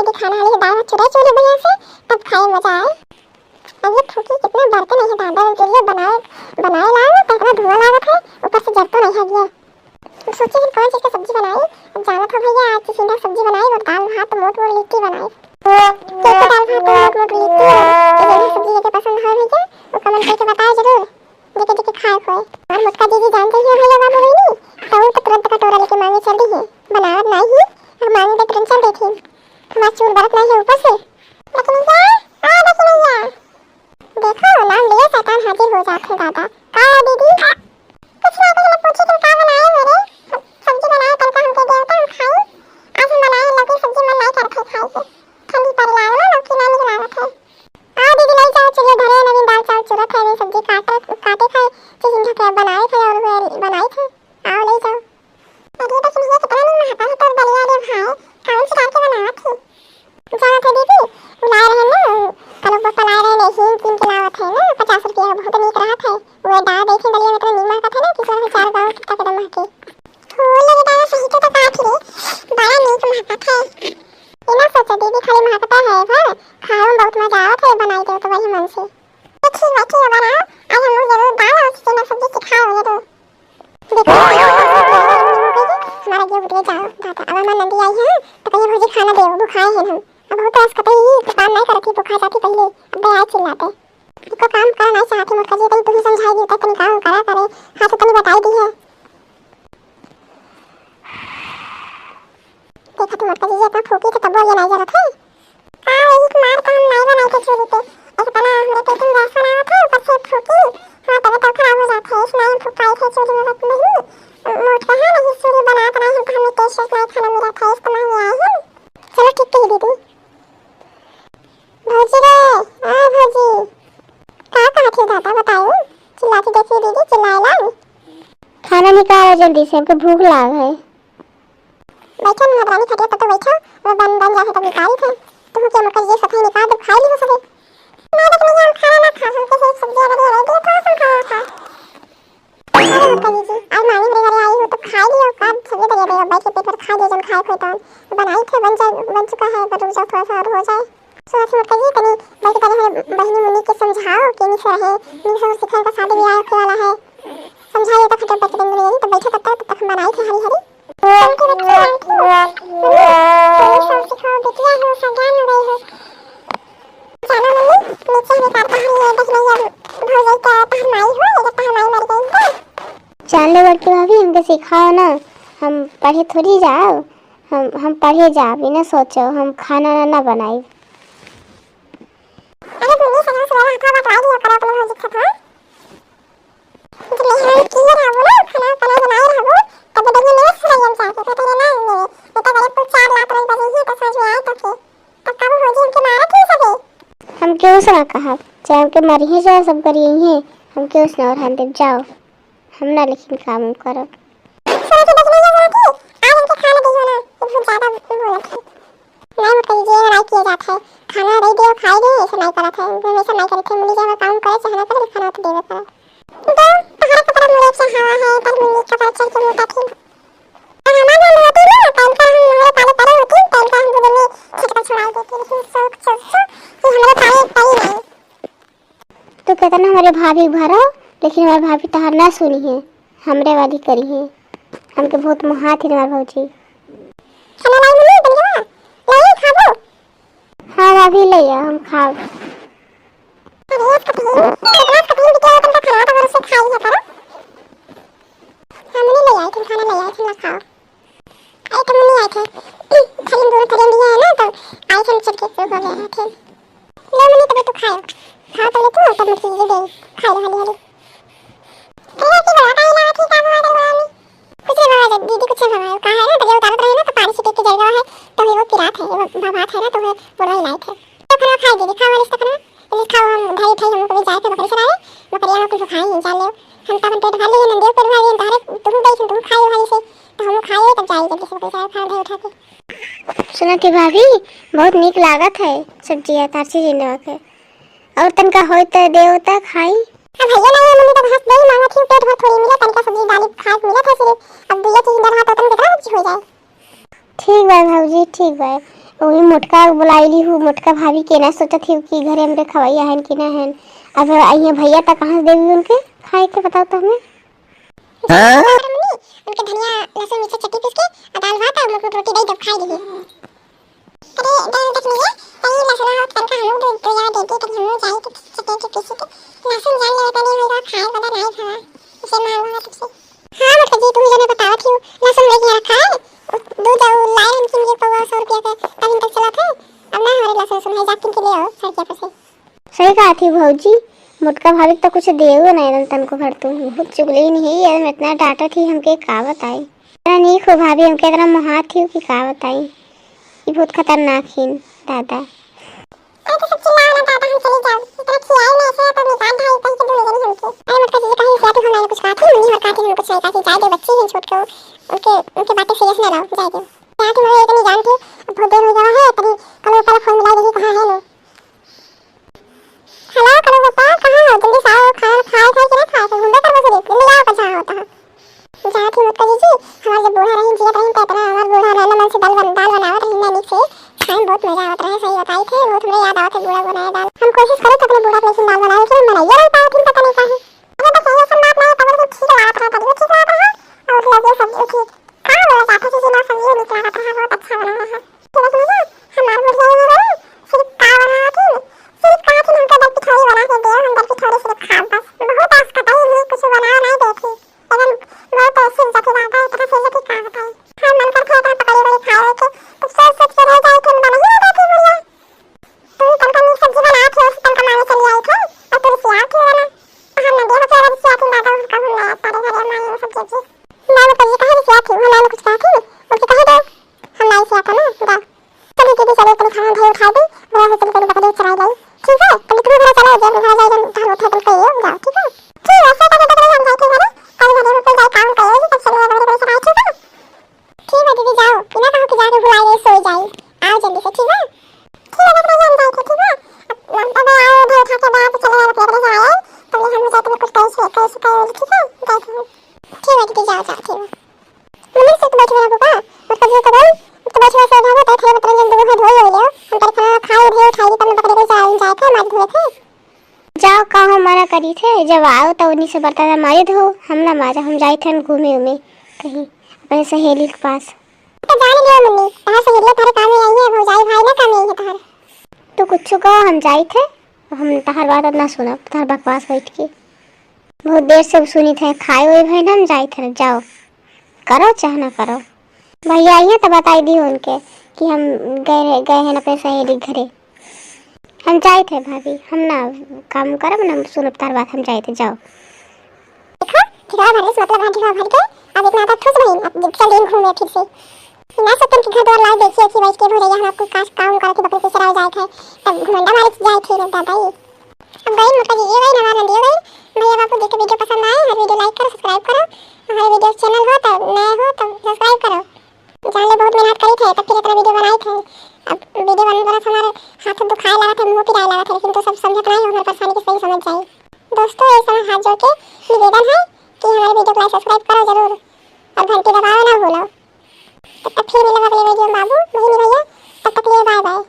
जल्दी खाना वाली दाल चुरा चुरी बढ़िया से, तब खाए मजा आए। अब ये फूकी कितने बर्तन है दादा के लिए बनाए लाओ तो इतना धुआं लागत है, ऊपर से जल तो नहीं है ये। सोचे कि कौन चीज की सब्जी बनाई, जाना था भैया आज सीधा सब्जी बनाई और दाल भात मोट लिट्टी बनाई। तो दाल भात मोट लिट्टी ये सब्जी के पसंद है भैया, वो कमेंट करके बताओ जरूर, देखे देखे खाए खोए। और मुझका दीदी जानते ही भैया बाबू नहीं तो तुरंत कटोरा लेके मांगे चल दी है, बनावट नहीं ही और मांगे तो तुरंत चल देती हमारा चूर बरत नहीं है ऊपर से। लेकिन भैया देखो नाम लिया शैतान हाजिर हो जाते दादा। का दीदी कुछ ना पहले पूछी तुम क्या बनाए मेरे, सब्जी बनाए कल का हमके देवता हम खाई, आज हम बनाए लौकी सब्जी मन नहीं करते खाई से, ठंडी पर लाओ ना लौकी ना निकल आवत है। आओ दीदी ले जाओ चलिए धरे नवीन दाल चावल चुरत है, सब्जी काटे खाए चिकन का बनाए थे और बनाई थे, आओ ले जाओ। अरे तो सुनिए कितना नहीं महका है तो दलिया रे भाई कौन सी डाल के बनावत थी, जाना था दीदी बुला रहे ना कल वो पला रहे नहीं तीन किलावत है ना 50 रुपया बहुत नीक रहा था, वो डाल देखे दलिया में तो नीमा का था ना किसी ने 4 गांव कितना कदम महके फूल लगे दादा सही तो काट रे बड़ा नीक महका था। इना सोचा दीदी खाली महकता है पर खाओ बहुत मजा आवत है, बनाई दे तो वही मन से। ठीक बैठिए बनाओ आज हम लोग जरूर दाल और चिकन सब्जी सिखाओ ये तो देखो हमारा ये उठे जाओ दादा। अब हमारी नंदी आई है तो कहीं भौजी खाना दे भूखाए हैं हम, अब बहुत रस कतई ही काम नहीं करती भूखा जाती पहले अब आए चिल्लाते इको काम करना नहीं चाहती मुझका जी कहीं तू ही समझाई दी तनी काम करा करे हाँ तो तनी बताई दी है। देखा तुम मुझका जी इतना फूकी तो तब ये नहीं जरूरत है एक मार काम नहीं बनाई थे चूल्हे पे एक तना मेरे पेट में गैस बना था ऊपर से फूकी हाँ तब तो खराब हो जाता है इसलिए हम फूकाई थे चूल्हे में बस नहीं मोट का है नहीं चूल्हे बनाता नहीं तो हमें टेस्ट नहीं खाना मिला था इसको नहीं आए हम। चलो ठीक है दीदी भौजी रे आए भौजी कहाँ कहाँ थी दादा बताइए चिल्लाती देखिए दीदी चिल्लाए ला खाना निकालो जल्दी से हमको भूख लाग है। बैठो महारानी खटिया पर तो बैठो वो बन जाए तो निकाली थे तुम क्या मुकर ये सफाई निकाल दो खाई ली हो सके मैं देखने हम खाना ना खा हम कैसे सब्जी अगर ये रह गई तो हम खाना खा। अरे मुकर जी आज मांगी मेरे घर आई हो तो खाई लियो का सब्जी दे दे बैठ के पेट पर खा दे जब खाए खोए तो बनाई थे बन चुका है पर रुक जाओ थोड़ा सा और हो जाए। सोच मुकर जी तनी बैठ कर है बहनी मुन्नी के समझाओ कि नहीं है नहीं सब सिखाने का शादी ब्याह के वाला है समझाइए तो खटे बैठ के नहीं तो बैठे तब तक हम बनाई थे हरी हरी सब सिखाओ बिटिया हो सज्ञान हो गई हो जाना मम्मी नीचे में करता हम ये देख नहीं अब भौजी का पहनाई हो ये पहनाई मर गई तो चलो बड़की भाभी हमको सिखाओ ना, हम पढ़े थोड़ी जाओ, हम पढ़े जा बिना सोचो हम खाना ना बनाई। अरे मम्मी सलाह सुबह हाथ में पढ़ाई दिया करो अपने भौजी के साथ तो मैं हम किए रहा वो ना खाना बनाए रहा वो तब देखिए मेरे सुनाई हम चाहते तो तेरे ना मेरे ये तो बड़े कुछ 4 लाख रुपए बजे तो समझ में आए तो फिर तब कब भौजी उनके मारा क्यों सके हम क्यों सुना कहा चाहे हमके मरी है चाहे सब करिए हैं हम क्यों सुना और हम देव जाओ हम ना लेकिन काम करो सोच के देखने ये होती आज उनके खाना दियो ना बहुत ज्यादा बोलत है नहीं मुझे ये नहीं किया जाता है खाना दे दियो खाई दे ऐसा नहीं करत है हमेशा नहीं करते मुझे जब काम करे चाहे ना करे खाना तो देवे पड़ा तो तुम्हारा कपड़ा मुझे से हवा है पर मुझे कपड़ा चल के मोटा थी और हमारा नाम होती ना टाइम का हम हमारे पाले पड़े होती टाइम का हम बुदे में छटका छुड़ा देते लेकिन सोच कि हमारे पाले पड़ी नहीं तो कहता ना हमारे भाभी भरो लेकिन हमारे भाभी तहार ना सुनी है हमरे वाली करी है हमके बहुत मुहात है हमारे भौजी। खाना लाई मम्मी बन गया नहीं खाबो हाँ भाभी ले आओ हम खाओ। अरे एक कपड़ी बिटिया अपन का खाना तो उससे खाई है करो हमने ले आए थे खाना ले आए थे ना खाओ आई तो मम्मी आए थे खाली दूर खड़े दिया है ना तो आई थे चल के हो गया थे ले मम्मी तब तो खाओ खा तो ले तू तब मुझे ये दे खाई हली हली अरे की बड़ा खाई ला थी काम वाले वाली कुछ नहीं बाबा दीदी कुछ नहीं बाबा कहा है ना दरिया उतारत रहे ना तो पानी से टेक के जल रहा है तो वो पिरात है वो बात है ना तो वो बोल रही लाइट है तो खाना खाई दीदी खा वाले इसका खाना ये खाओ हम भाई भाई हम को जाए के बकरी चराए बकरियां को खाई चल ले हम तब पेट भर लिए नंदे पेट भर लिए तारे तुम गई तुम खाओ भाई से तो हम खाए तब जाए जल्दी से बकरी चराए खा दे उठा के सुना थी भाभी बहुत नीक लागत है सब्जी तारसी जी ने के और तनका होय त देवता खाई अब भैया नहीं मम्मी तो भात नहीं मांगा थी पेट भर थोड़ी मिला तनका सब्जी दाल खास मिला था सिर्फ अब ये चीज इधर हाथ तो कितना कुछ हो जाए। ठीक है भाभी ठीक है वही मोटका बुलाईली हूँ, मोटका भाभी के ना सोचत थी कि घरे हमरे खवैया है कि ना है। अब आइए भैया तक कहाँ से देवी उनके खाए के बताओ तो हमें। उनके धनिया लहसुन मिर्च चटनी पीस के दाल भात और रोटी दही दब खाई ली। अरे दाल देख लीजिए तनी लहसुन और तनका हम लोग तो यार देती तनी हम जाए तो चटनी के पीस के लहसुन जान ले तनी होगा खाए वाला नहीं खावा इसे मालूम है तुझसे। हां मतलब जी तुम जने बताओ थी लहसुन लेके रखा है दूध और लाए हम किन के पवा 100 रुपया का तभी तक चला था। अब ना हमारे लहसुन सुन है जाके के ले आओ सड़किया पर से। सही कहा थी भौजी, मोटका भाभी तो कुछ देव नहीं तन को भर तू बहुत चुगली नहीं है यार, इतना डांटा थी हमके का बताई। इतना नहीं खो भाभी हमके इतना मुहा थी कि का बताई, ये बहुत खतरनाक ही दादा। अरे तो सब चिल्ला ना दादा हम चले जाओ इतना खियाई नहीं ऐसे तो निकाल ढाई पैसे तो ले लेनी हमसे। अरे मत कहिए कहीं से तो हमारे कुछ बात ही नहीं हरकत ही कुछ नहीं काती जाए दो बच्चे हैं छोट को उनके बातें सीरियस ना लो जाए दो। क्या तुम ये इतनी जानती बहुत देर हो गया है तभी कल ऊपर फोन मिला देखी कहां है लो। हेलो कल बेटा कहां हो जल्दी से आओ खाना खाए थे कि ना खाए थे घूमने कर बस ले आओ पर जहां होता है जहां थी मत कहिए हमारे जब बूढ़ा रही जिया रही कहता हमारा बूढ़ा रहना मन से दाल बनावत रही ना नीचे खाने बहुत मजा आता है। सही बताई थे बहुत हमें याद आता है बूढ़ा बनाया दाल। हम कोशिश करें तो अपने बूढ़ा प्लेस दाल बनाने की बनाइए नहीं पाए पता नहीं काहे। अरे बस ये सब बात नहीं तब ठीक लगा था तब ठीक लगा था और लगे सब्जी ठीक खा बोला जाता है ना सब्जी निकला था बहुत अच्छा बना है। तो समझा हमारे बुढ़िया ने सिर्फ का बना थी सिर्फ का थी उनका दल पिठौरी बना के दिया हम दल पिठौरी सिर्फ खा बस बहुत आस कटाई नहीं कुछ बना नहीं देखी लेकिन बहुत ऐसी जगह बात है इतना से जगह का बताई हम मन करते हैं पकड़ी बड़ी खाए के तो सोच सोच के रह जाए तो बना ही नहीं थी बुढ़िया। तू तनका नहीं सब्जी बना थे उस तनका मांगे चली आई थे और तू सिया थी ना हम नदिया बचा रही सिया थी दादा उसका हम नया सारे घर मांगे सब चीज मैं तो ये कहे सिया थी हम कुछ कहा थी उसके कहे दो हम नहीं सिया था ना दा चली दीदी चलो तुम खाना भाई उठा दे बड़ा से चल कर बकरी चराई गई ठीक है तुम घर चलो जब घर जाए जब धान उठा तुम कहिए जाओ ठीक है ठीक है ऐसा करके हम जाते हैं कल घर में जाए काम करेगी तब चलो बकरी चराई ठीक है। ठीक है दीदी जाओ बिना कहा कि जाके भुला गई सो जाए आओ जल्दी से ठीक है ठीक है बकरी जान जाए ठीक है अब आओ उधर उठा के बाहर चले गए बकरी जाए तो हम जाते हैं कुछ कैसे ठीक है ठीक है दीदी जाओ जाओ ठीक है मम्मी से तो बैठ गया पापा मतलब ये तो बोल तो बैठ गया सो जाओ तो थे बकरी जल्दी धो ले लो हम कर खाना खाए भी उठाई तब बकरी को जाए थे मार धोए थे जाओ कहो मना करी थे जब आओ तो उन्हीं से बता मारे धो हम ना मारा हम जाए थे घूमे उमे कहीं अपने सहेली के पास। तो जाने दो मम्मी तार सहेली थारे काम में आई है भौजाई भाई ना काम में है तार तो कुछ कहो हम जाए थे हम तहार बात ना सुना तार बकवास बैठ के बहुत देर से सुनी थे खाए हुए भाई ना हम जाए थे जाओ करो चाहे ना करो भैया आई है तो बताई दी उनके कि हम गए हैं अपने सहेली घरे हम जाए थे भाभी हम ना काम करब ना सुनब तार बात हम जाए थे जाओ। देखो ठिकाना भर मतलब हां ठिकाना भर के अब इतना तक खुश नहीं अब चल दिन घूमे फिर से ना सकते कि घर द्वार लाए देखिए कि बैठ के भैया हम आपको काश काम करके बकरी से चराव जाए थे तब घुमंडा मारे जाए थे दादा ये अब गई मतलब ये गई ना नंदी गई भैया बापू देख वीडियो पसंद आए हर वीडियो लाइक करो सब्सक्राइब करो हमारे वीडियो चैनल हो तो नए हो तो सब्सक्राइब करो जाने बहुत मेहनत करी थे तब फिर इतना वीडियो बनाए थे अब वीडियो बनाने वाला हमारे हाथ दुखाए लगा था मुंह पिराए लगा था लेकिन तो सब समझत नहीं हमारी परेशानी की सही समझ जाए। दोस्तों ऐसा हाथ जोड़ के निवेदन है कि हमारे वीडियो को लाइक सब्सक्राइब करो जरूर और घंटी दबाओ ना भूलो। तब तक फिर मिलेगा अगले वीडियो में बाबू वही भैया तब तक के लिए बाय बाय।